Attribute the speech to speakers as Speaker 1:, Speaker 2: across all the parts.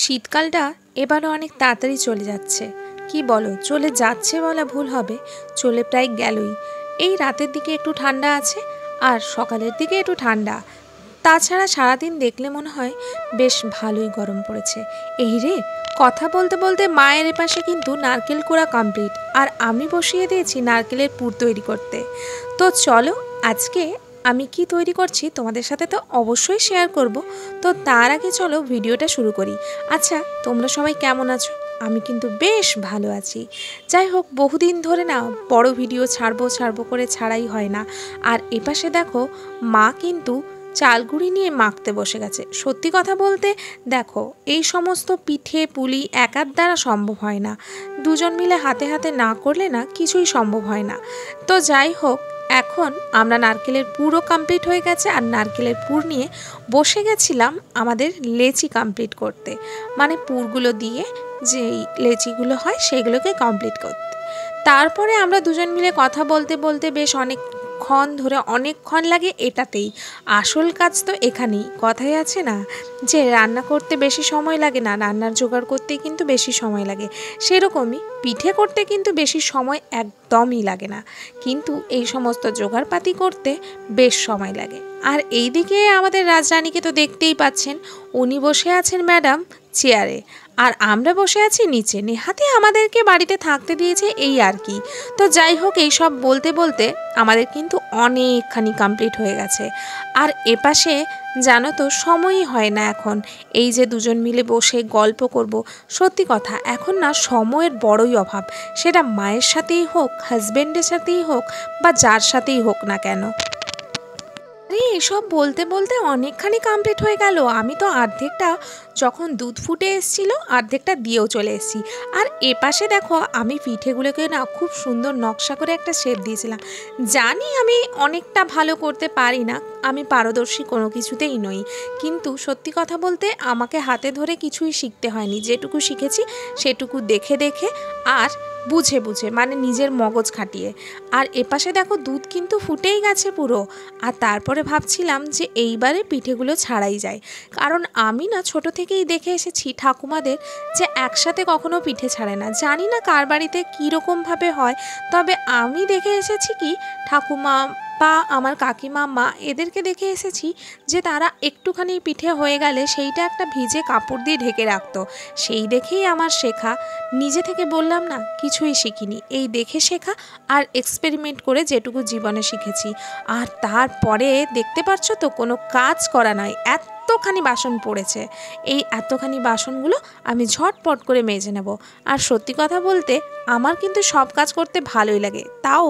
Speaker 1: শীতকালটা এবারও অনেক তাড়াতাড়ি চলে যাচ্ছে। কি বলো, চলে যাচ্ছে বলা ভুল হবে, চলে প্রায় গেলই। এই রাতের দিকে একটু ঠান্ডা আছে আর সকালের দিকে একটু ঠান্ডা। তাছাড়া সারাদিন দেখলে মনে হয় বেশ ভালোই গরম পড়েছে। এই রে, কথা বলতে বলতে মায়ের এপাশে কিন্তু নারকেল কোড়া কমপ্লিট, আর আমি বসিয়ে দিয়েছি নারকেলের পুর তৈরি করতে। তো চলো, আজকে আমি কি তৈরি করছি তোমাদের সাথে তো অবশ্যই শেয়ার করব। তো তার আগে চলো ভিডিওটা শুরু করি। আচ্ছা, তোমরা সবাই কেমন আছো? আমি কিন্তু বেশ ভালো আছি। যাই হোক, বহুদিন ধরে না বড় ভিডিও ছাড়বো করে ছাড়াই হয় না। আর এপাশে দেখো, মা কিন্তু চালগুড়ি নিয়ে মাখতে বসে গেছে। সত্যি কথা বলতে দেখো, এই সমস্ত পিঠে পুলি একার দ্বারা সম্ভব হয় না। দুজন মিলে হাতে হাতে না করলে না কিছুই সম্ভব হয় না। তো যাই হোক, এখন আমরা নারকেলের পুরও কমপ্লিট হয়ে গেছে, আর নারকেলের পুর নিয়ে বসে গেছিলাম আমাদের লেচি কমপ্লিট করতে, মানে পুরগুলো দিয়ে যেই লেচিগুলো হয় সেগুলোকে কমপ্লিট করতে। তারপরে আমরা দুজন মিলে কথা বলতে বলতে বেশ অনেকক্ষণ লাগে এটাতেই। আসল কাজ তো এখানেই। কথাই আছে না যে রান্না করতে বেশি সময় লাগে না, রান্নার জোগাড় করতেই কিন্তু বেশি সময় লাগে। সেরকমই পিঠে করতে কিন্তু বেশি সময় একদমই লাগে না, কিন্তু এই সমস্ত জোগাড়পাতি করতে বেশ সময় লাগে। আর এইদিকে আমাদের রাজরানীকে তো দেখতেই পাচ্ছেন, উনি বসে আছেন ম্যাডাম চেয়ারে, আর আমরা বসে আছি নিচে। নেহাতি আমাদেরকে বাড়িতে থাকতে দিয়েছে, এই আর কি। তো যাই হোক, এইসব বলতে বলতে আমাদের কিন্তু অনেকখানি কমপ্লিট হয়ে গেছে। আর এপাশে জানো তো সময়ই হয় না এখন, এই যে দুজন মিলে বসে গল্প করব। সত্যি কথা, এখন না সময়ের বড়ই অভাব, সেটা মায়ের সাথেই হোক, হাজব্যান্ডের সাথেই হোক, বা যার সাথেই হোক না কেন। আরে এসব বলতে বলতে অনেকখানি কমপ্লিট হয়ে গেল। আমি তো অর্ধেকটা যখন দুধ ফুটে এসেছিলো অর্ধেকটা দিয়েও চলে এসেছি। আর এপাশে দেখো, আমি পিঠেগুলোকে না খুব সুন্দর নকশা করে একটা শেপ দিয়েছিলাম। জানি আমি অনেকটা ভালো করতে পারি না, আমি পারদর্শী কোনো কিছুতেই নই, কিন্তু সত্যি কথা বলতে আমাকে হাতে ধরে কিছুই শিখতে হয়নি। যেটুকু শিখেছি সেটুকু দেখে দেখে আর বুঝে বুঝে, মানে নিজের মগজ খাটিয়ে। আর এপাশে দেখো, দুধ কিন্তু ফুটেই গেছে পুরো। আর তারপরে ভাবছিলাম যে এইবারে পিঠেগুলো ছাড়াই যায়, কারণ আমি না ছোট থেকেই দেখে এসেছি ঠাকুমাদের যে একসাথে কখনো পিঠে ছাড়ে না। জানি না কার বাড়িতে কীরকমভাবে হয়, তবে আমি দেখে এসেছি কি ঠাকুমা বা আমার কাকিমা মা এদেরকে দেখে এসেছি যে তারা একটুখানি পিঠে হয়ে গেলে সেইটা একটা ভিজে কাপড় দিয়ে ঢেকে রাখতো। সেই দেখেই আমার শেখা। নিজে থেকে বললাম না, কিছুই শিখিনি, এই দেখে শেখা আর এক্সপেরিমেন্ট করে যেটুকু জীবনে শিখেছি। আর তারপরে দেখতে পাচ্ছ তো, কোনো কাজ করা নয়, এতখানি বাসন পড়েছে। এই এতখানি বাসনগুলো আমি ঝটপট করে মেজে নেব। আর সত্যি কথা বলতে আমার কিন্তু সব কাজ করতে ভালোই লাগে, তাও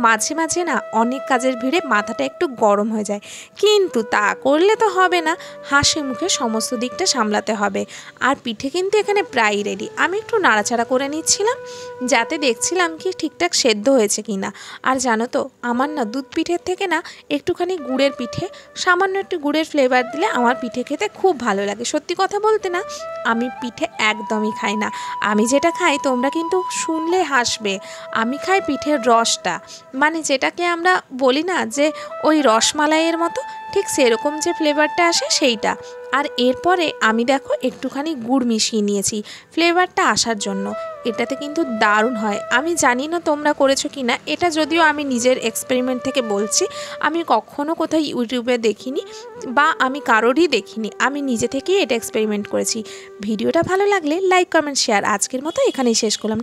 Speaker 1: মাঝে মাঝে না অনেক কাজের ভিড়ে মাথাটা একটু গরম হয়ে যায়, কিন্তু তা করলে তো হবে না, হাসি মুখে সমস্ত দিকটা সামলাতে হবে। আর পিঠে কিন্তু এখানে প্রায় রেডি। আমি একটু নাড়াচাড়া করে নিচ্ছিলাম, যাতে দেখছিলাম কি ঠিকঠাক সেদ্ধ হয়েছে কি না। আর জানো তো, আমার না দুধ পিঠের থেকে না একটুখানি গুড়ের পিঠে, সামান্য একটু গুড়ের ফ্লেভার দিলে আমার পিঠে খেতে খুব ভালো লাগে। সত্যি কথা বলতে না, আমি পিঠে একদমই খাই না। আমি যেটা খাই তোমরা কিন্তু শুনলে হাসবে, আমি খাই পিঠের রসটা, মানে যেটাকে আমরা বলি না যে ওই রসমালাইয়ের মতো, ঠিক সেরকম যে ফ্লেভারটা আসে সেইটা। আর এরপরে আমি দেখো একটুখানি গুড় মিশিয়ে নিয়েছি ফ্লেভারটা আসার জন্য। এটাতে কিন্তু দারুণ হয়। আমি জানি না তোমরা করেছো কি না, এটা যদিও আমি নিজের এক্সপেরিমেন্ট থেকে বলছি, আমি কখনো কোথাও ইউটিউবে দেখিনি বা আমি কারোরই দেখিনি, আমি নিজে থেকেই এটা এক্সপেরিমেন্ট করেছি। ভিডিওটা ভালো লাগলে লাইক কমেন্ট শেয়ার। আজকের মতো এখানেই শেষ করলাম।